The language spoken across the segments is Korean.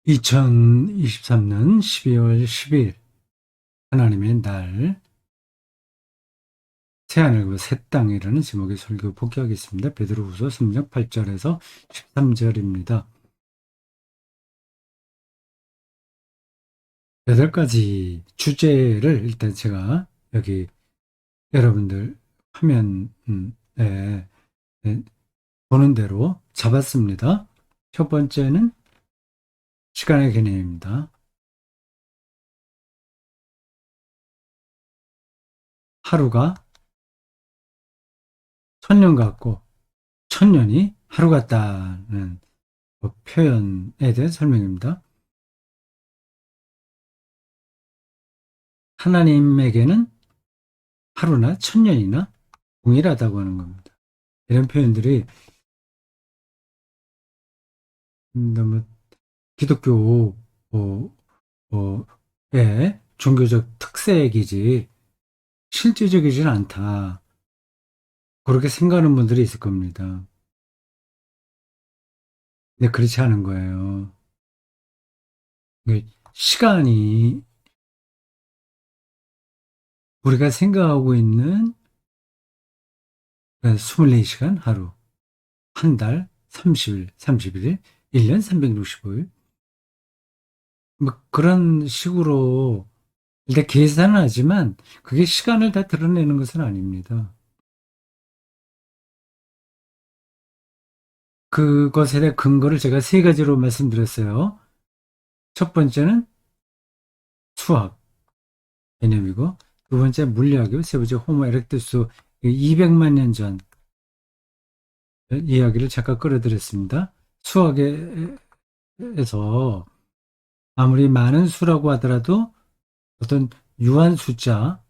2023년 12월 10일 하나님의 날 새하늘과 새 땅이라는 제목의 설교 복귀하겠습니다. 베드로후서 3장 8절에서 13절입니다. 8가지 주제를 일단 제가 여기 여러분들 화면에 보는 대로 잡았습니다. 첫 번째는 시간의 개념입니다. 하루가 천년 같고 천년이 하루 같다는 표현에 대한 설명입니다. 하나님에게는 하루나 천년이나 동일하다고 하는 겁니다. 이런 표현들이 너무 기독교의 종교적 특색이지 실제적이지는 않다. 그렇게 생각하는 분들이 있을 겁니다. 근데 그렇지 않은 거예요. 시간이 우리가 생각하고 있는 24시간 하루, 한 달, 30일, 31일, 1년 365일. 뭐 그런 식으로 일단 계산은 하지만 그게 시간을 다 드러내는 것은 아닙니다. 그것에 대한 근거를 제가 세 가지로 말씀드렸어요. 첫 번째는 수학 개념이고, 두 번째 물리학이고, 세 번째 호모 에렉투스 200만 년 전 이야기를 잠깐 끌어들였습니다. 수학에서 아무리 많은 수라고 하더라도 어떤 유한 숫자,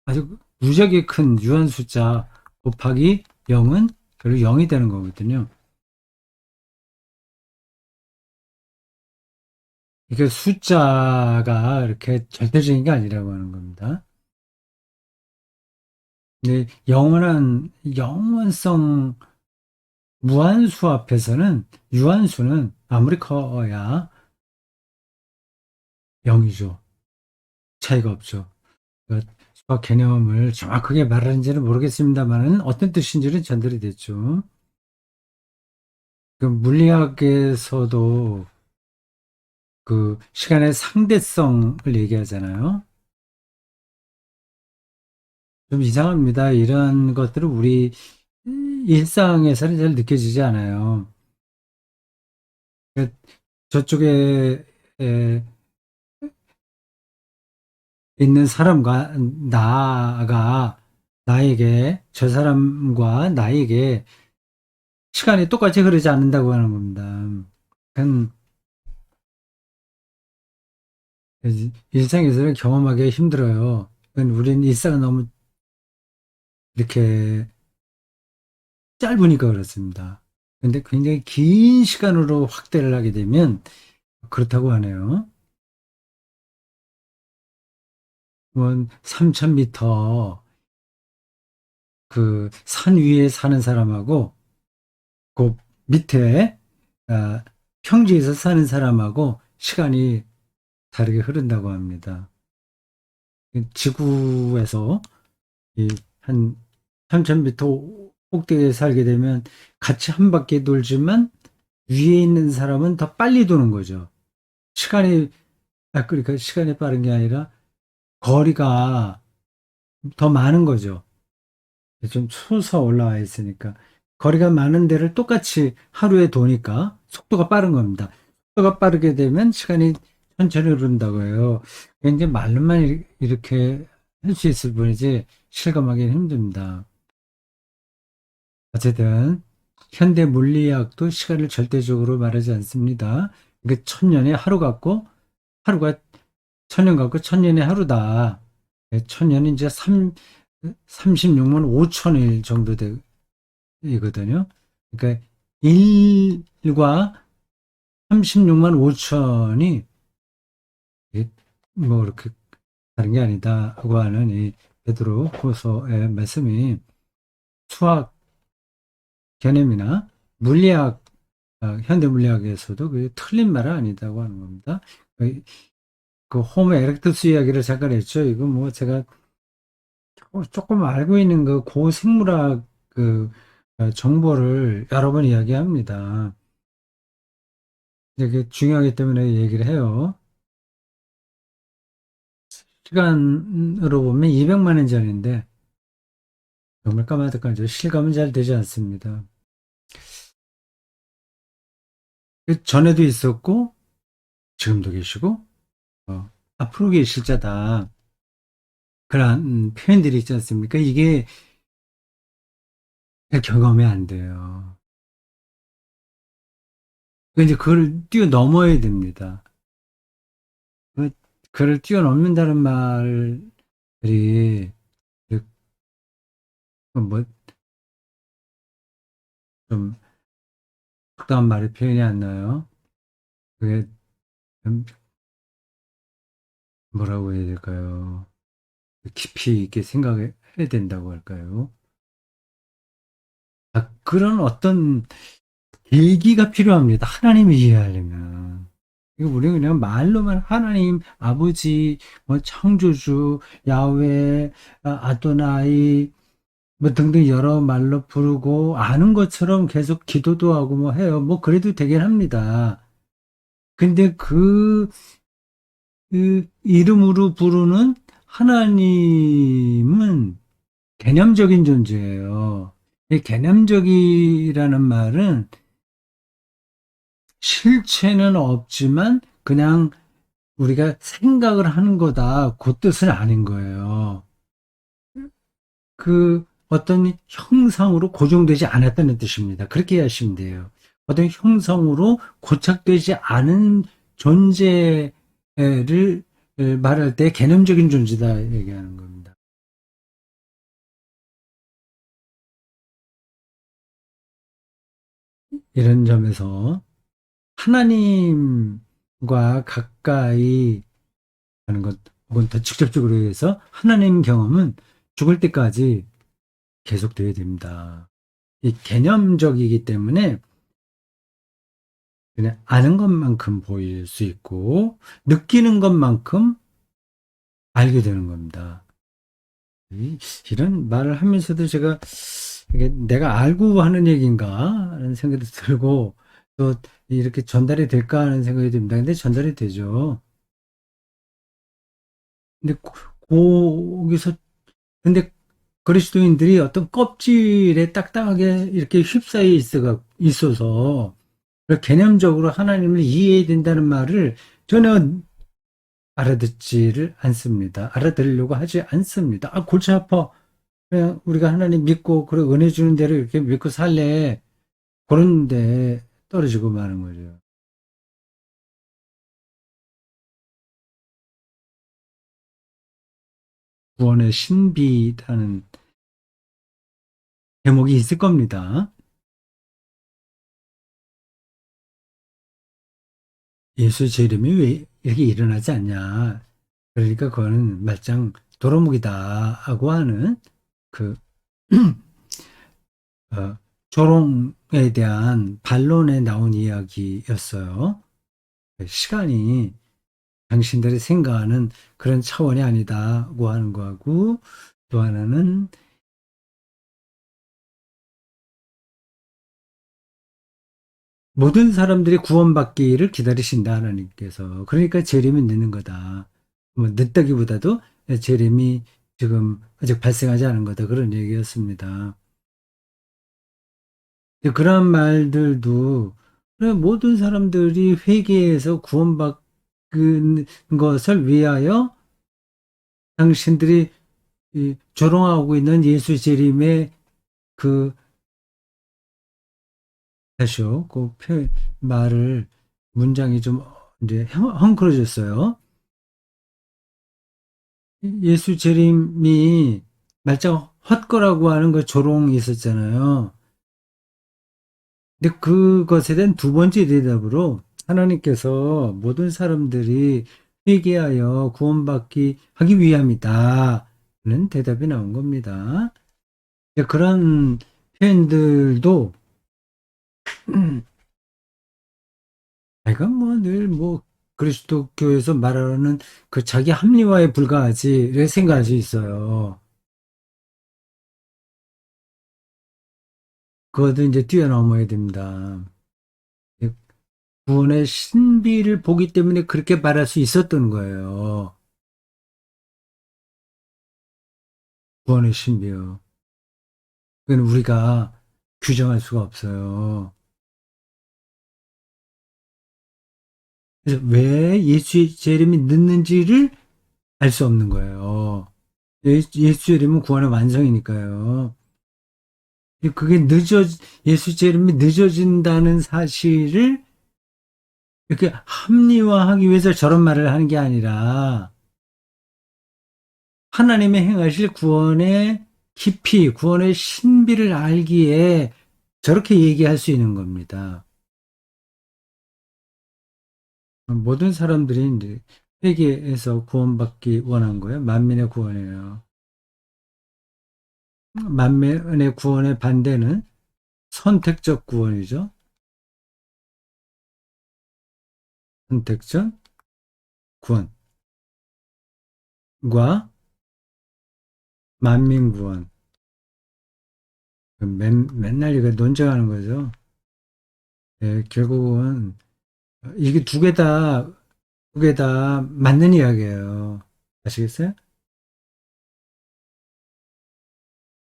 아주 무지하게 큰 유한 숫자 곱하기 0은 결국 0이 되는 거거든요. 이게 숫자가 이렇게 절대적인 게 아니라고 하는 겁니다. 근데 영원성 무한수 앞에서는 유한수는 아무리 커야 0이죠. 차이가 없죠. 그러니까 수학 개념을 정확하게 말하는지는 모르겠습니다만은 어떤 뜻인지는 전달이 됐죠. 그 물리학에서도 그 시간의 상대성을 얘기하잖아요. 좀 이상합니다. 이런 것들은 우리 일상에서는 잘 느껴지지 않아요. 저쪽에 있는 사람과 나에게, 저 사람과 나에게 시간이 똑같이 흐르지 않는다고 하는 겁니다. 그건 일상에서는 경험하기 힘들어요. 그건 우리는 일상은 너무 이렇게 짧으니까 그렇습니다. 근데 굉장히 긴 시간으로 확대를 하게 되면 그렇다고 하네요. 3,000m 그 산 위에 사는 사람하고 그 밑에 평지에서 사는 사람하고 시간이 다르게 흐른다고 합니다. 지구에서 한 3,000m 꼭대기에 살게 되면 같이 한 바퀴 돌지만 위에 있는 사람은 더 빨리 도는 거죠. 시간이, 그러니까 시간이 빠른 게 아니라 거리가 더 많은 거죠. 좀 솟아 올라와 있으니까. 거리가 많은 데를 똑같이 하루에 도니까 속도가 빠른 겁니다. 속도가 빠르게 되면 시간이 천천히 흐른다고 해요. 이제 말로만 이렇게 할 수 있을 뿐이지 실감하기는 힘듭니다. 어쨌든 현대 물리학도 시간을 절대적으로 말하지 않습니다. 그 천년의 하루 같고 하루가 천년 같고 천년의 하루다. 천년이 이제 36만 5천일 정도 되거든요. 그러니까 1과 36만 5천이 뭐 이렇게 다른 게 아니다고 하는 이 베드로 후서의 말씀이 수학 개념이나 물리학 현대물리학에서도 그 틀린 말은 아니다고 하는 겁니다. 그 호모 에렉투스 이야기를 잠깐 했죠. 이거 뭐 제가 조금 알고 있는 그 고생물학 그 정보를 여러 번 이야기합니다. 이게 중요하기 때문에 얘기를 해요. 시간으로 보면 200만 년 전인데 정말 까마득하죠. 실감은 잘 되지 않습니다. 그 전에도 있었고 지금도 계시고 앞으로 계실 자다. 그런 표현들이 있지 않습니까? 이게 경험이 안 돼요. 이제 그걸 뛰어넘어야 됩니다. 그- 그걸 뛰어넘는다는 말이 뭐 좀 적당한 말이 표현이 안 나요. 그게 좀 뭐라고 해야 될까요? 깊이 있게 생각해야 된다고 할까요? 그런 어떤 계기가 필요합니다. 하나님을 이해하려면. 이거 우리가 그냥 말로만 하나님, 아버지, 뭐 창조주, 야훼, 아도나이, 뭐 등등 여러 말로 부르고 아는 것처럼 계속 기도도 하고 뭐 해요. 뭐 그래도 되긴 합니다. 근데 그 이름으로 부르는 하나님은 개념적인 존재예요. 이 개념적이라는 말은 실체는 없지만 그냥 우리가 생각을 하는 거다. 그 뜻은 아닌 거예요. 그 어떤 형상으로 고정되지 않았다는 뜻입니다. 그렇게 하시면 돼요. 어떤 형성으로 고착되지 않은 존재를 말할 때 개념적인 존재다 얘기하는 겁니다. 이런 점에서 하나님과 가까이 하는 것, 혹은 더 직접적으로 해서 하나님 경험은 죽을 때까지 계속돼야 됩니다. 이 개념적이기 때문에 그냥 아는 것만큼 보일 수 있고 느끼는 것만큼 알게 되는 겁니다. 이런 말을 하면서도 제가 이게 내가 알고 하는 얘기인가 하는 생각이 들고 또 이렇게 전달이 될까 하는 생각이 듭니다. 근데 전달이 되죠. 근데 거기서 근데 그리스도인들이 어떤 껍질에 딱딱하게 이렇게 휩싸여 있어서 개념적으로 하나님을 이해해야 된다는 말을 전혀 알아듣지를 않습니다. 알아들으려고 하지 않습니다. 골치 아파. 그냥 우리가 하나님 믿고, 그래, 은혜 주는 대로 이렇게 믿고 살래. 그런데 떨어지고 마는 거죠. 구원의 신비라는 제목이 있을 겁니다. 예수의 재림이 왜 이렇게 일어나지 않냐. 그러니까 그거는 말짱 도루묵이다 하고 하는 그 어, 조롱에 대한 반론에 나온 이야기였어요. 시간이 당신들이 생각하는 그런 차원이 아니다고 하는 거하고 또 하나는 모든 사람들이 구원받기를 기다리신다 하나님께서. 그러니까 재림이 늦는 거다. 뭐 늦다기보다도 재림이 지금 아직 발생하지 않은 거다 그런 얘기였습니다. 그런 말들도 그래, 모든 사람들이 회개해서 구원받는 것을 위하여 당신들이 조롱하고 있는 예수 재림의 그 다시요. 말을 문장이 좀 이제 헝클어졌어요. 예수 재림이 말짱 헛거라고 하는 그 조롱이 있었잖아요. 근데 그것에 대한 두 번째 대답으로 하나님께서 모든 사람들이 회개하여 구원받기 하기 위함이다는 대답이 나온 겁니다. 그런 표현들도 이건 뭐 늘 뭐 그리스도교에서 말하는 그 자기 합리화에 불과하지 이렇게 생각할 수 있어요. 그것도 이제 뛰어넘어야 됩니다. 구원의 신비를 보기 때문에 그렇게 말할 수 있었던 거예요. 구원의 신비요. 그건 우리가 규정할 수가 없어요. 그래서 왜 예수의 재림이 늦는지를 알 수 없는 거예요. 예수의 재림은 구원의 완성이니까요. 그게 예수 재림이 늦어진다는 사실을 이렇게 합리화하기 위해서 저런 말을 하는 게 아니라 하나님의 행하실 구원의 깊이, 구원의 신비를 알기에 저렇게 얘기할 수 있는 겁니다. 모든 사람들이 이제 회개해서 구원받기 원한 거예요. 만민의 구원이에요. 만민의 구원의 반대는 선택적 구원이죠. 선택적 구원과 만민 구원. 맨날 이거 논쟁하는 거죠. 예, 결국은 이게 두 개 다 맞는 이야기예요. 아시겠어요?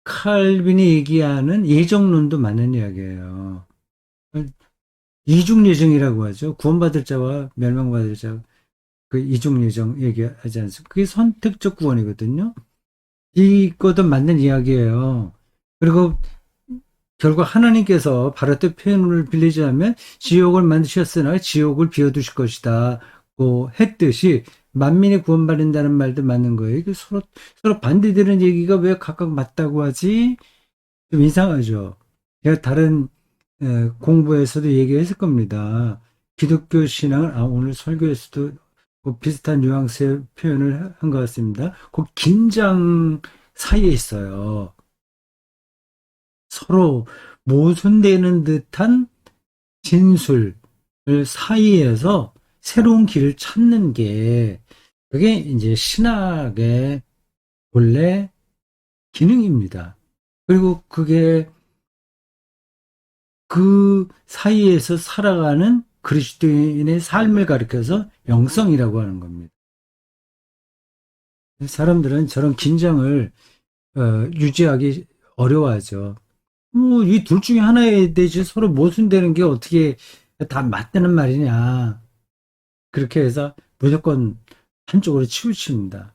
칼빈이 얘기하는 예정론도 맞는 이야기예요. 이중 예정이라고 하죠. 구원받을 자와 멸망받을 자, 그 이중 예정 얘기하지 않습니까? 그게 선택적 구원이거든요. 이것도 맞는 이야기예요. 그리고 결국 하나님께서 바르트 표현을 빌리자면 지옥을 만드셨으나 지옥을 비워두실 것이다. 고 했듯이 만민이 구원받는다는 말도 맞는 거예요. 이게 서로 반대되는 얘기가 왜 각각 맞다고 하지? 좀 이상하죠. 제가 다른 공부에서도 얘기했을 겁니다. 기독교 신앙을 오늘 설교에서도 그 비슷한 뉘앙스의 표현을 한 것 같습니다. 그 긴장 사이에 있어요. 서로 모순되는 듯한 진술 사이에서 새로운 길을 찾는 게 그게 이제 신학의 본래 기능입니다. 그리고 그게 그 사이에서 살아가는 그리스도인의 삶을 가리켜서 영성이라고 하는 겁니다. 사람들은 저런 긴장을 유지하기 어려워하죠. 뭐, 이 둘 중에 하나에 대해서 서로 모순되는 게 어떻게 다 맞다는 말이냐. 그렇게 해서 무조건 한쪽으로 치우칩니다.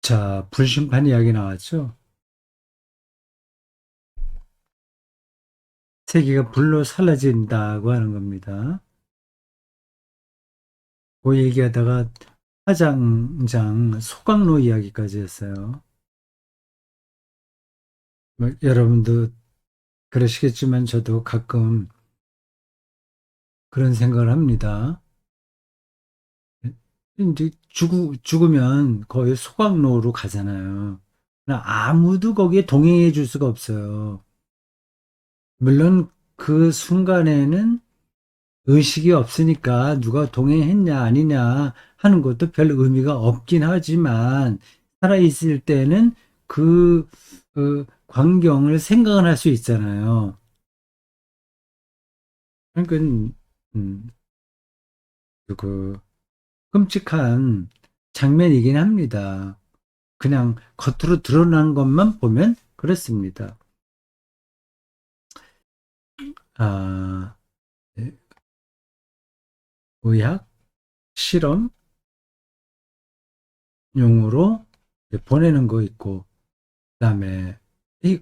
자, 불심판 이야기 나왔죠? 세계가 불로 살라진다고 하는 겁니다. 그 얘기하다가 화장장 소각로 이야기까지 했어요. 뭐, 여러분도 그러시겠지만 저도 가끔 그런 생각을 합니다. 이제 죽으면 거의 소각로로 가잖아요. 아무도 거기에 동행해 줄 수가 없어요. 물론 그 순간에는 의식이 없으니까 누가 동행했냐 아니냐 하는 것도 별 의미가 없긴 하지만 살아있을 때는 그 광경을 생각을 할 수 있잖아요. 그러니까 음, 그 끔찍한 장면이긴 합니다. 그냥 겉으로 드러난 것만 보면 그렇습니다. 아, 네. 의학, 실험, 용으로 보내는 거 있고, 그다음에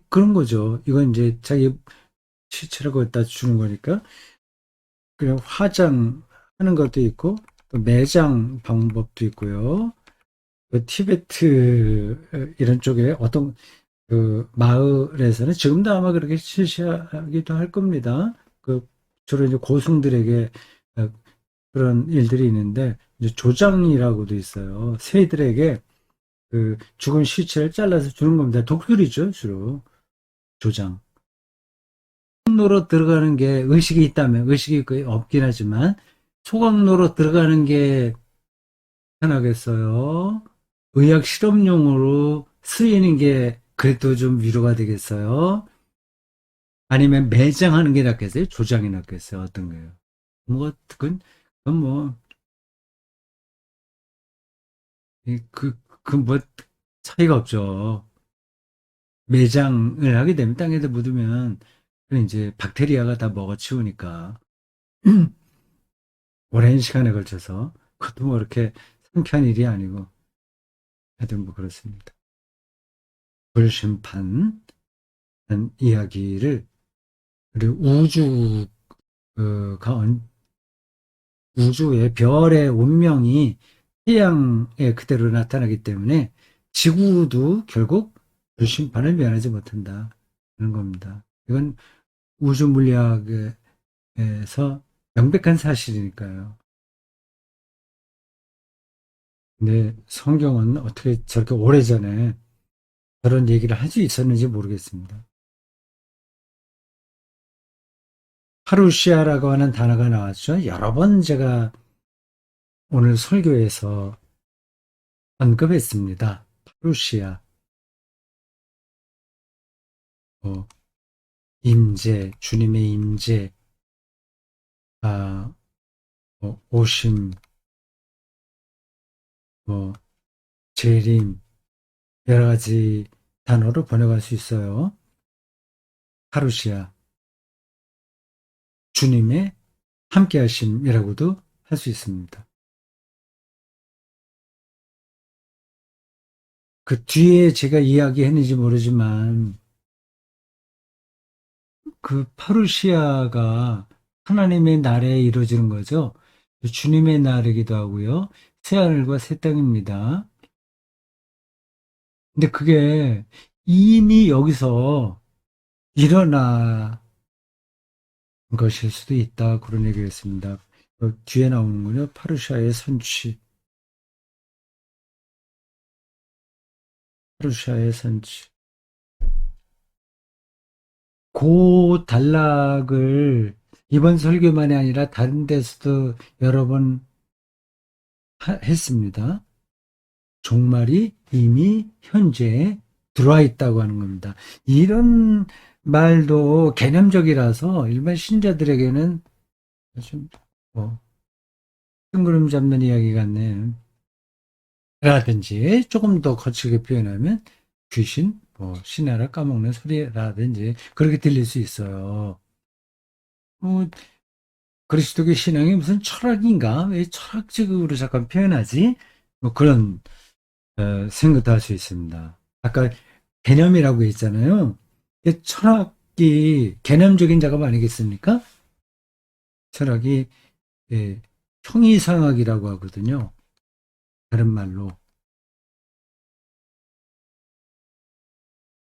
그런 거죠. 이건 이제 자기 시체를 거기다 주는 거니까 그냥 화장하는 것도 있고 또 매장 방법도 있고요. 그 티베트 이런 쪽에 어떤 그 마을에서는 지금도 아마 그렇게 실시하기도 할 겁니다. 그 주로 이제 고승들에게 어, 그런 일들이 있는데 이제 조장이라고도 있어요. 새들에게 그 죽은 시체를 잘라서 주는 겁니다. 독수리죠, 주로. 조장. 소각로로 들어가는 게 의식이 있다면, 의식이 거의 없긴 하지만, 소각로로 들어가는 게 편하겠어요? 의학 실험용으로 쓰이는 게 그래도 좀 위로가 되겠어요? 아니면 매장하는 게 낫겠어요? 조장이 낫겠어요? 어떤 거예요? 뭐, 그건 뭐, 뭐, 차이가 없죠. 매장을 하게 되면 땅에다 묻으면, 이제 박테리아가 다 먹어치우니까, 오랜 시간에 걸쳐서, 그것도 뭐 이렇게 상쾌한 일이 아니고, 하여튼 뭐 그렇습니다. 불심판한 이야기를, 그리고 우주의 별의 운명이 태양에 그대로 나타나기 때문에 지구도 결국 불심판을 면하지 못한다. 는 겁니다. 이건 우주 물리학에서 명백한 사실이니까요. 근데 성경은 어떻게 저렇게 오래전에 저런 얘기를 할 수 있었는지 모르겠습니다. 파루시아라고 하는 단어가 나왔죠. 여러 번 제가 오늘 설교에서 언급했습니다. 파루시아, 뭐, 임재, 주님의 임재, 아, 뭐, 오심, 뭐, 재림, 여러 가지 단어로 번역할 수 있어요. 파루시아, 주님의 함께 하심이라고도 할 수 있습니다. 그 뒤에 제가 이야기했는지 모르지만 그 파루시아가 하나님의 나라에 이루어지는 거죠. 주님의 나라이기도 하고요. 새하늘과 새 땅입니다. 근데 그게 이미 여기서 일어난 것일 수도 있다. 그런 얘기를 했습니다. 뒤에 나오는군요. 파루시아의 선취. 파루시아의 선취. 그 단락을 이번 설교만이 아니라 다른 데서도 여러 번 했습니다. 종말이 이미 현재에 들어와 있다고 하는 겁니다. 이런 말도 개념적이라서 일반 신자들에게는 좀 뭐, 뜬구름 잡는 이야기 같네. 라든지 조금 더 거칠게 표현하면 귀신, 뭐 신하를 까먹는 소리라든지 그렇게 들릴 수 있어요. 뭐 그리스도교 신앙이 무슨 철학인가? 왜 철학적으로 잠깐 표현하지? 뭐 그런 생각도 할 수 있습니다. 아까 개념이라고 했잖아요. 철학이 개념적인 작업 아니겠습니까? 철학이 예, 형이상학이라고 하거든요. 다른 말로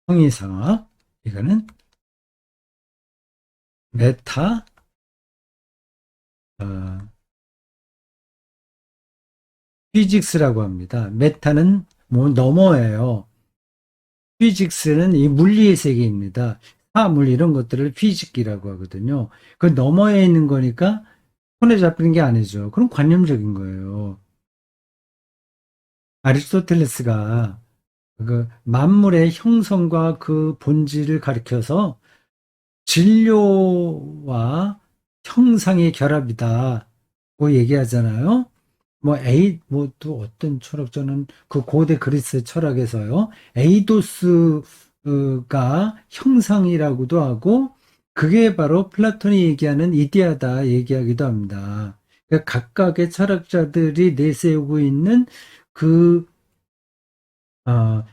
형이상학. 이거는 메타 어, 피직스라고 합니다. 메타는 뭐 너머예요. 피직스는 이 물리의 세계입니다. 화물 이런 것들을 피직이라고 하거든요. 그 너머에 있는 거니까 손에 잡히는 게 아니죠. 그럼 관념적인 거예요. 아리스토텔레스가 그 만물의 형성과 그 본질을 가리켜서 진료와 형상의 결합이다고 얘기하잖아요. 뭐 또 어떤 철학자는 그 고대 그리스 철학에서요, 에이도스가 형상이라고도 하고, 그게 바로 플라톤이 얘기하는 이데아다 얘기하기도 합니다. 그러니까 각각의 철학자들이 내세우고 있는 그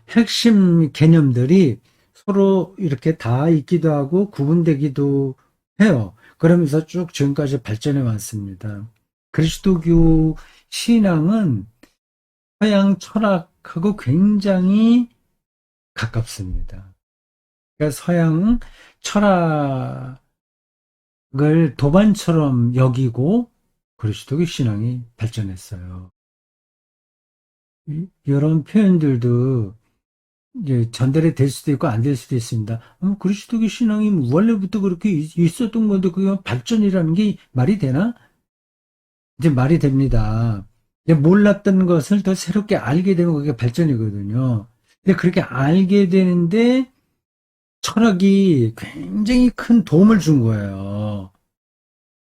핵심 개념들이 서로 이렇게 다 있기도 하고 구분되기도 해요. 그러면서 쭉 지금까지 발전해 왔습니다. 그리스도교 신앙은 서양 철학하고 굉장히 가깝습니다. 그러니까 서양 철학을 도반처럼 여기고 그리스도교 신앙이 발전했어요. 이런 표현들도 이제 전달이 될 수도 있고 안 될 수도 있습니다. 그리스도교 신앙이 원래부터 그렇게 있었던 건데 그게 발전이라는 게 말이 되나? 이제 말이 됩니다. 이제 몰랐던 것을 더 새롭게 알게 되면 그게 발전이거든요. 근데 그렇게 알게 되는데 철학이 굉장히 큰 도움을 준 거예요.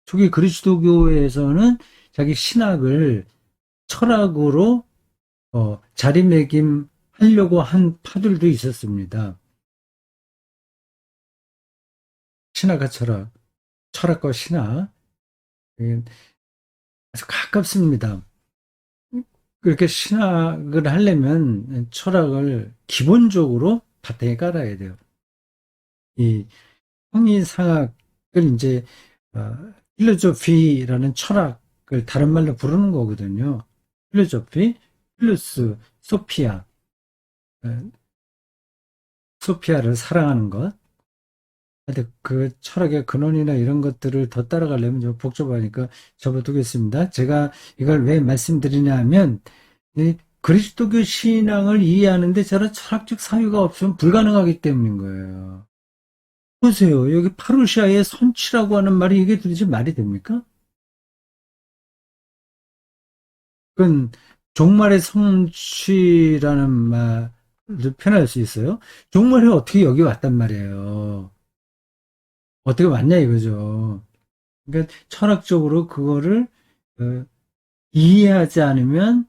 초기 그리스도교에서는 자기 신학을 철학으로 자리매김하려고 한 파들도 있었습니다. 신학과 철학, 철학과 신학 예, 아주 가깝습니다. 그렇게 신학을 하려면 철학을 기본적으로 바탕에 깔아야 돼요. 이 형이상학을 이제 필로조피라는 철학을 다른 말로 부르는 거거든요. 필로조피, 필로스, 소피아, 어, 소피아를 사랑하는 것. 근데 그 철학의 근원이나 이런 것들을 더 따라가려면 좀 복잡하니까 접어두겠습니다. 제가 이걸 왜 말씀드리냐면, 이 그리스도교 신앙을 이해하는데 저런 철학적 사유가 없으면 불가능하기 때문인 거예요. 보세요. 여기 파루시아의 선취라고 하는 말이 이게 도대체 말이 됩니까? 그건 종말의 성취라는 말을 표현할 수 있어요. 종말이 어떻게 여기 왔단 말이에요. 어떻게 왔냐 이거죠. 그러니까 철학적으로 그거를 어, 이해하지 않으면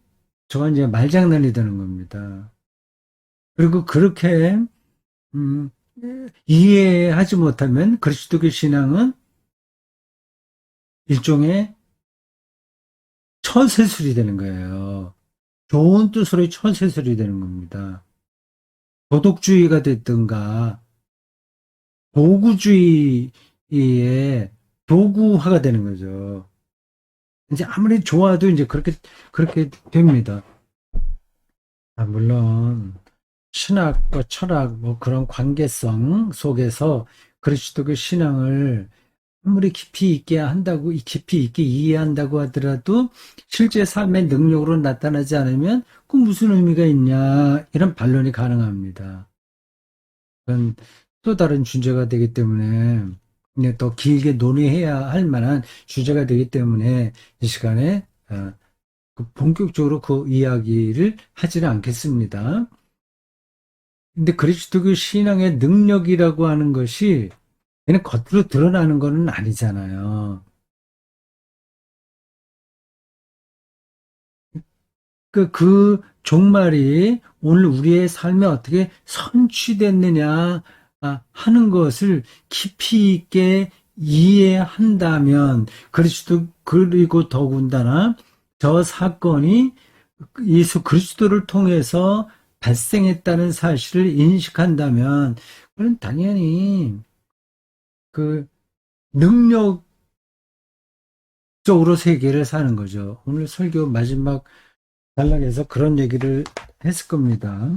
저건 이제 말장난이 되는 겁니다. 그리고 그렇게 음, 이해하지 못하면 그리스도교 신앙은 일종의 처세술이 되는 거예요. 좋은 뜻으로 처세술이 되는 겁니다. 도덕주의가 됐든가 도구주의의 도구화가 되는 거죠. 이제 아무리 좋아도 이제 그렇게 됩니다. 물론 신학과 철학 뭐 그런 관계성 속에서 그리스도교 신앙을 아무리 깊이 있게 이해한다고 하더라도 실제 삶의 능력으로 나타나지 않으면 그 무슨 의미가 있냐 이런 반론이 가능합니다. 그건 또 다른 주제가 되기 때문에 이제 더 길게 논의해야 할 만한 주제가 되기 때문에 이 시간에 본격적으로 그 이야기를 하지는 않겠습니다. 근데 그리스도교 신앙의 능력이라고 하는 것이 얘는 겉으로 드러나는 것은 아니잖아요. 그 종말이 오늘 우리의 삶에 어떻게 선취됐느냐 하는 것을 깊이 있게 이해한다면 그리스도 그리고 더군다나 저 사건이 예수 그리스도를 통해서 발생했다는 사실을 인식한다면 그건 당연히 그 능력적으로 세계를 사는 거죠. 오늘 설교 마지막 단락에서 그런 얘기를 했을 겁니다.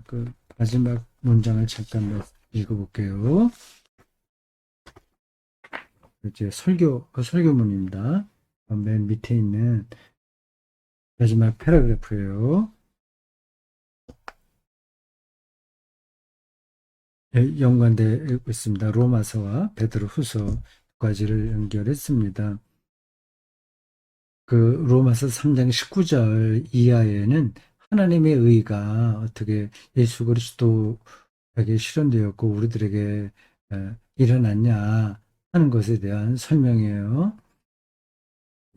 그 마지막 문장을 잠깐 읽어볼게요. 이제 설교문입니다. 맨 밑에 있는 마지막 패러그래프예요. 연관되어 있습니다. 로마서와 베드로 후서까지를 연결했습니다. 그 로마서 3장 19절 이하에는 하나님의 의가 어떻게 예수 그리스도에게 실현되었고 우리들에게 일어났냐 하는 것에 대한 설명이에요.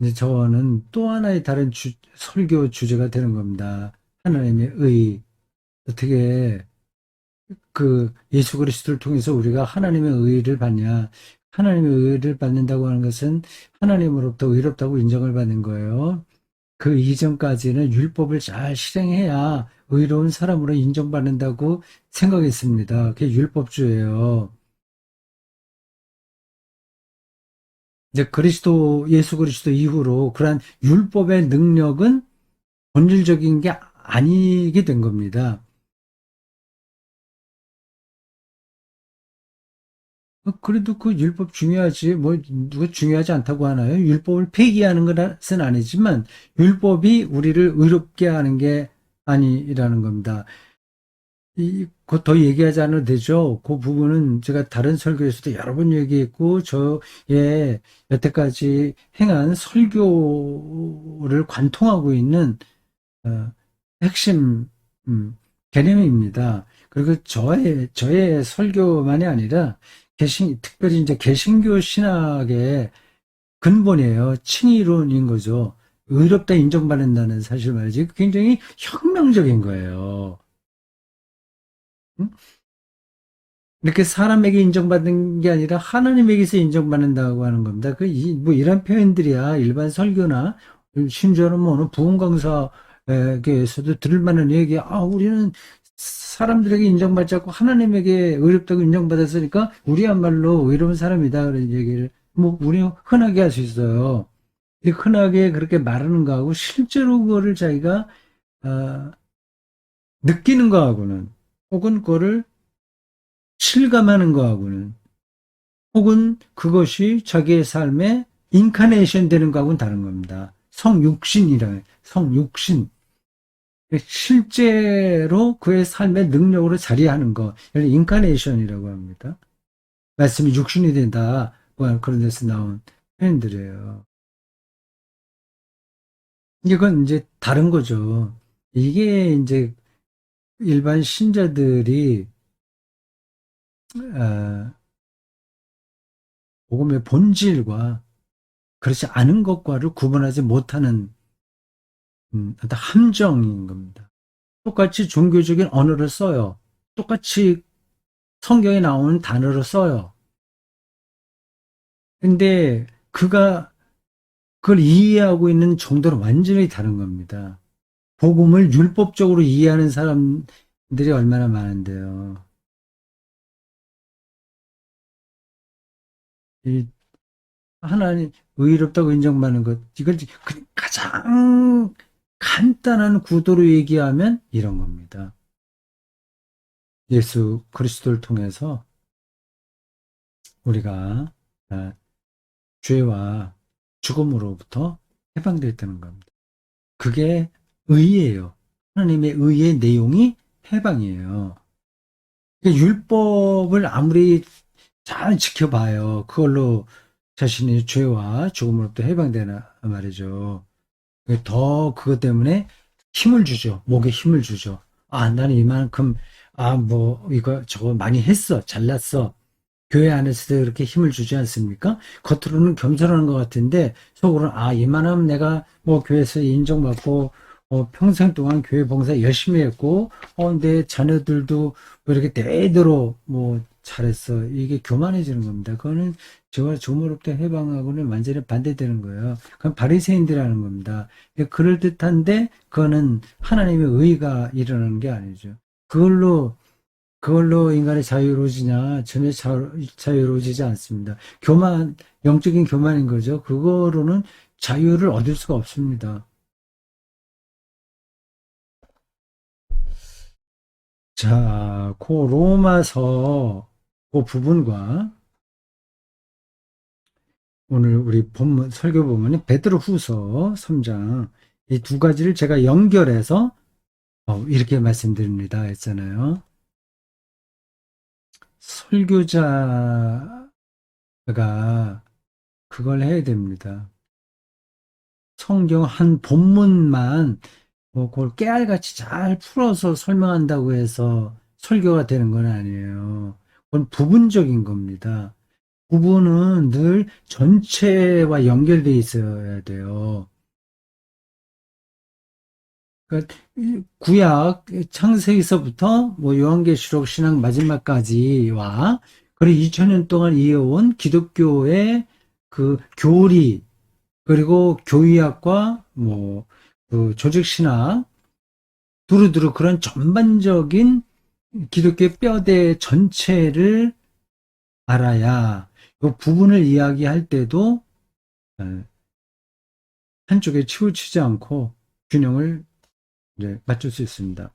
이제 저는 또 하나의 다른 설교 주제가 되는 겁니다. 하나님의 의. 어떻게 그 예수 그리스도를 통해서 우리가 하나님의 의를 받냐. 하나님의 의를 받는다고 하는 것은 하나님으로부터 의롭다고 인정을 받는 거예요. 그 이전까지는 율법을 잘 실행해야 의로운 사람으로 인정받는다고 생각했습니다. 그게 율법주의예요. 이제 예수 그리스도 이후로 그러한 율법의 능력은 본질적인 게 아니게 된 겁니다. 그래도 그 율법 중요하지, 뭐, 누가 중요하지 않다고 하나요? 율법을 폐기하는 것은 아니지만, 율법이 우리를 의롭게 하는 게 아니라는 겁니다. 그거 더 얘기하지 않아도 되죠. 그 부분은 제가 다른 설교에서도 여러 번 얘기했고, 저의 여태까지 행한 설교를 관통하고 있는, 어, 핵심, 음, 개념입니다. 그리고 저의 설교만이 아니라, 특별히 이제 개신교 신학의 근본이에요. 칭의론인 거죠. 의롭다 인정받는다는 사실 말이지. 굉장히 혁명적인 거예요. 응? 이렇게 사람에게 인정받는 게 아니라 하나님에게서 인정받는다고 하는 겁니다. 뭐 이런 표현들이야 일반 설교나 심지어는 뭐 어느 부흥 강사에게서도 들을 만한 얘기, 우리는 사람들에게 인정받지 않고 하나님에게 의롭다고 인정받았으니까 우리야말로 의로운 사람이다. 그런 얘기를 뭐 우리 흔하게 할 수 있어요. 흔하게 그렇게 말하는 거하고 실제로 그거를 자기가 아, 느끼는 거하고는 혹은 그거를 실감하는 거하고는 혹은 그것이 자기의 삶에 인카네이션 되는 거하고는 다른 겁니다. 성육신이라는 성육신. 실제로 그의 삶의 능력으로 자리하는 거. 이를 인카네이션이라고 합니다. 말씀이 육신이 된다. 뭐 그런 데서 나온 표현들이에요. 이건 이제 다른 거죠. 이게 이제 일반 신자들이 어, 복음의 본질과 그렇지 않은 것과를 구분하지 못하는 어떤 함정인 겁니다. 똑같이 종교적인 언어를 써요. 똑같이 성경에 나오는 단어를 써요. 근데 그가 그걸 이해하고 있는 정도는 완전히 다른 겁니다. 복음을 율법적으로 이해하는 사람들이 얼마나 많은데요. 이 하나님 의롭다고 인정받는 것, 이걸 가장 간단한 구도로 얘기하면 이런 겁니다. 예수 그리스도를 통해서 우리가 죄와 죽음으로부터 해방되었다는 겁니다. 그게 의예요. 하나님의 의의 내용이 해방이에요. 율법을 아무리 잘 지켜봐요. 그걸로 자신의 죄와 죽음으로부터 해방되나 말이죠. 더 그것 때문에 힘을 주죠. 목에 힘을 주죠. 나는 이만큼, 이거 저거 많이 했어. 잘났어. 교회 안에서도 그렇게 힘을 주지 않습니까? 겉으로는 겸손한 것 같은데 속으로는 이만하면 내가 뭐 교회에서 인정받고 평생 동안 교회 봉사 열심히 했고 내 자녀들도 뭐 이렇게 대대로 뭐 잘했어. 이게 교만해지는 겁니다. 그거는 저와 조물업대 해방하고는 완전히 반대되는 거예요. 그건 바리새인들이라는 겁니다. 그럴듯한데 그거는 하나님의 의가 일어나는 게 아니죠. 그걸로 인간의 자유로워지냐? 전혀 자유로워지지 않습니다. 영적인 교만인 거죠. 그거로는 자유를 얻을 수가 없습니다. 자, 그 로마서 그 부분과 오늘 우리 본문, 설교 본문이 베드로 후서 3장 이 두 가지를 제가 연결해서 이렇게 말씀드립니다. 했잖아요. 설교자가 그걸 해야 됩니다. 성경 한 본문만 그걸 깨알같이 잘 풀어서 설명한다고 해서 설교가 되는 건 아니에요. 그건 부분적인 겁니다. 부분은 늘 전체와 연결돼 있어야 돼요. 그러니까 구약 창세기서부터 뭐 요한계시록 신학 마지막까지와 그리고 2000년 동안 이어온 기독교의 그 교리 그리고 교의학과 그 조직신학 두루두루 그런 전반적인 기독교의 뼈대 전체를 알아야 그 부분을 이야기할 때도 어, 한쪽에 치우치지 않고 균형을 이제 맞출 수 있습니다.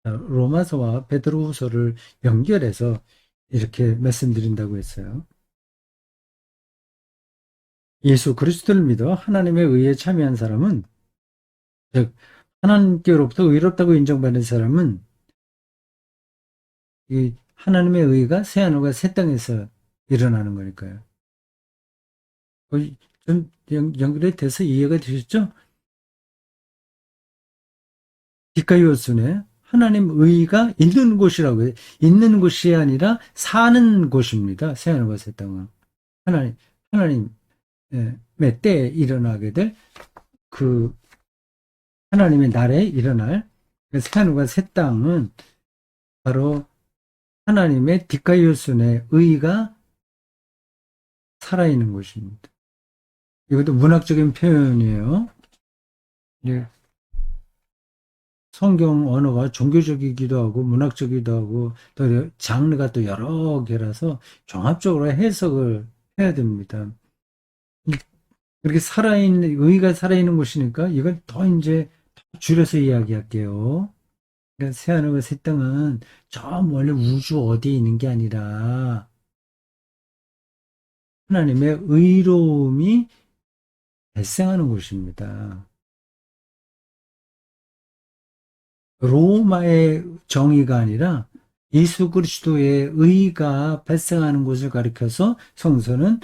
로마서와 베드로후서를 연결해서 이렇게 말씀드린다고 했어요. 예수 그리스도를 믿어 하나님의 의에 참여한 사람은 즉 하나님께로부터 의롭다고 인정받는 사람은 이 하나님의 의가 새하늘과 새 땅에서 일어나는 거니까요. 좀 연결이 돼서 이해가 되셨죠? 디카이오스네. 하나님 의가 있는 곳이라고 해요. 있는 곳이 아니라 사는 곳입니다. 새하늘과 새 땅은. 하나님의 때에 일어나게 될 그 하나님의 날에 일어날 새하늘과 새 땅은 바로 하나님의 디카이오스네 의가 살아있는 곳입니다. 이것도 문학적인 표현이에요. 예, 성경 언어가 종교적이기도 하고 문학적이기도 하고 또 장르가 또 여러 개라서 종합적으로 해석을 해야 됩니다. 그렇게 살아있는 의가 살아있는 곳이니까 이걸 더 이제 더 줄여서 이야기할게요. 그러니까 새하늘과 새 땅은 저 멀리 우주 어디에 있는 게 아니라 하나님의 의로움이 발생하는 곳입니다. 로마의 정의가 아니라 예수 그리스도의 의가 발생하는 곳을 가리켜서 성서는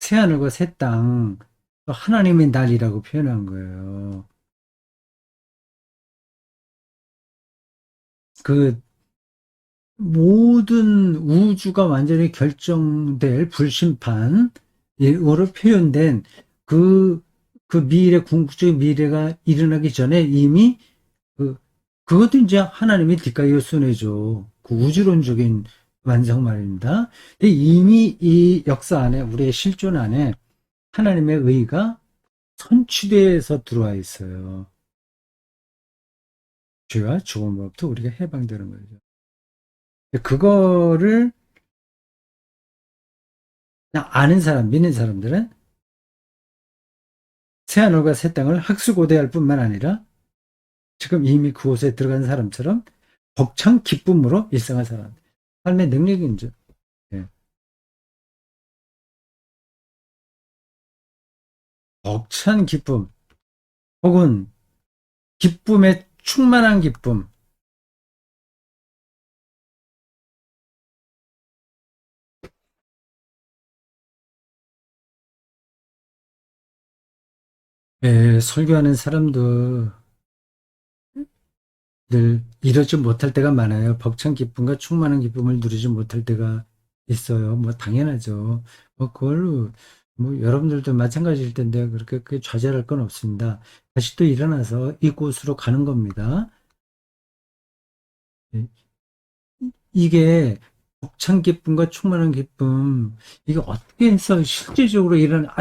새하늘과 새 땅, 하나님의 날이라고 표현한 거예요. 그 모든 우주가 완전히 결정될 불심판으로 표현된 그, 그 미래, 궁극적인 미래가 일어나기 전에 이미 그것도 이제 하나님의 뒷가이오순회죠. 그 우주론적인 완성 말입니다. 근데 이미 이 역사 안에, 우리의 실존 안에 하나님의 의가 선취돼서 들어와 있어요. 죄와 죽음으로부터 우리가 해방되는 거죠. 그거를 그냥 아는 사람, 믿는 사람들은 새하늘과 새 땅을 학수고대할 뿐만 아니라 지금 이미 그곳에 들어간 사람처럼 벅찬 기쁨으로 일상을 살아요. 삶의 능력이죠. 예. 벅찬 기쁨, 혹은 기쁨에 충만한 기쁨. 예, 설교하는 사람도 늘 이러지 못할 때가 많아요. 벅찬 기쁨과 충만한 기쁨을 누리지 못할 때가 있어요. 뭐 당연하죠. 뭐 그걸로 뭐 여러분들도 마찬가지일 텐데 그렇게 좌절할 건 없습니다. 다시 또 일어나서 이곳으로 가는 겁니다. 예, 이게 벅찬 기쁨과 충만한 기쁨, 이게 어떻게 해서 실제적으로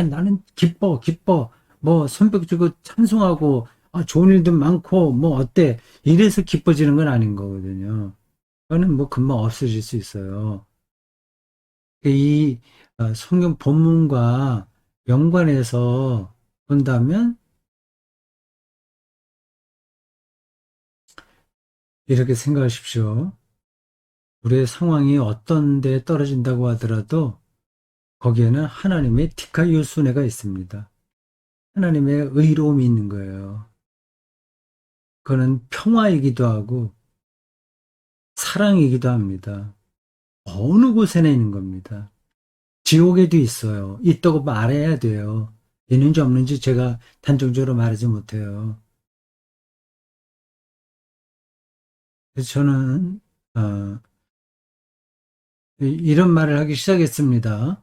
나는 기뻐, 기뻐, 뭐, 손뼉 치고 찬송하고, 좋은 일도 많고, 뭐, 어때? 이래서 기뻐지는 건 아닌 거거든요. 그거는 뭐, 금방 없어질 수 있어요. 이 성경 본문과 연관해서 본다면, 이렇게 생각하십시오. 우리의 상황이 어떤 데 떨어진다고 하더라도, 거기에는 하나님의 디카이오순회가 있습니다. 하나님의 의로움이 있는 거예요. 그거는 평화이기도 하고 사랑이기도 합니다. 어느 곳에나 있는 겁니다. 지옥에도 있어요. 있다고 말해야 돼요. 있는지 없는지 제가 단정적으로 말하지 못해요. 그래서 저는 이런 말을 하기 시작했습니다.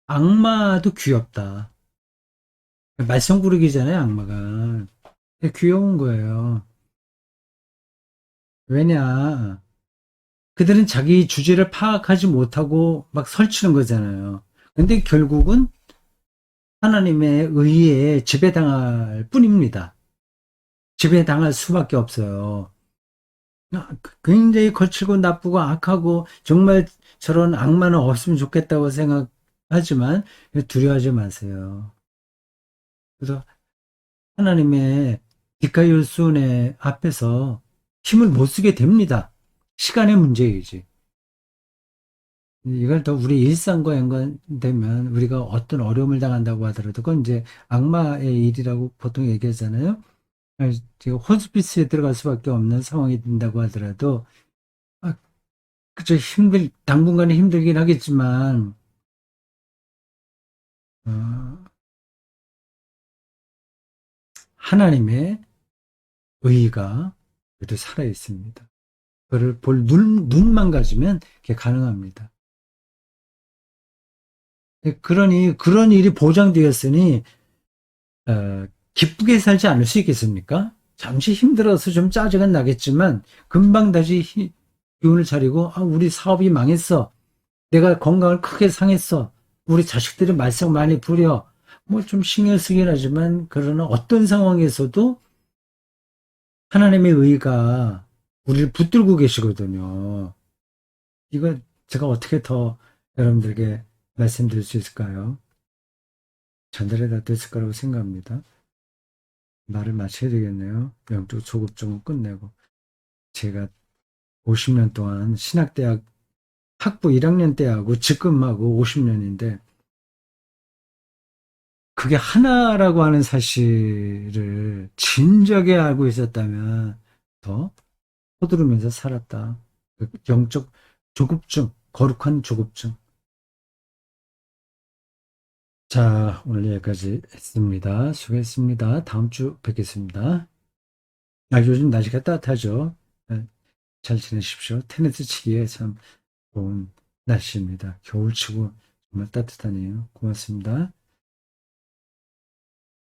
악마도 귀엽다. 말썽꾸러기잖아요, 악마가. 귀여운 거예요. 왜냐? 그들은 자기 주제를 파악하지 못하고 막 설치는 거잖아요. 근데 결국은 하나님의 의에 지배당할 뿐입니다. 지배당할 수밖에 없어요. 굉장히 거칠고 나쁘고 악하고 정말 저런 악마는 없으면 좋겠다고 생각하지만 두려워하지 마세요. 그래서 하나님의 디카이오순의 앞에서 힘을 못 쓰게 됩니다. 시간의 문제이지. 이걸 더 우리 일상과 연관되면 우리가 어떤 어려움을 당한다고 하더라도 그건 이제 악마의 일이라고 보통 얘기하잖아요. 지금 호스피스에 들어갈 수밖에 없는 상황이 된다고 하더라도 그저 당분간은 힘들긴 하겠지만, 어, 하나님의 의의가 그래도 살아 있습니다. 그를 볼 눈만 가지면 그게 가능합니다. 그러니 그런 일이 보장되었으니 기쁘게 살지 않을 수 있겠습니까? 잠시 힘들어서 좀 짜증은 나겠지만 금방 다시 기운을 차리고 우리 사업이 망했어. 내가 건강을 크게 상했어. 우리 자식들이 말썽 많이 부려. 뭐 좀 신경 쓰긴 하지만 그러나 어떤 상황에서도 하나님의 의가 우리를 붙들고 계시거든요. 이거 제가 어떻게 더 여러분들에게 말씀드릴 수 있을까요? 전달이 다 됐을 거라고 생각합니다. 말을 마쳐야 되겠네요. 영적 조급종은 끝내고. 제가 50년 동안 신학대학 학부 1학년 때하고 지금하고 50년인데 그게 하나라고 하는 사실을 진작에 알고 있었다면 더 서두르면서 살았다. 그 영적 조급증, 거룩한 조급증. 자, 오늘 여기까지 했습니다. 수고했습니다. 다음 주 뵙겠습니다. 요즘 날씨가 따뜻하죠? 네, 잘 지내십시오. 테니스 치기에 참 좋은 날씨입니다. 겨울치고 정말 따뜻하네요. 고맙습니다.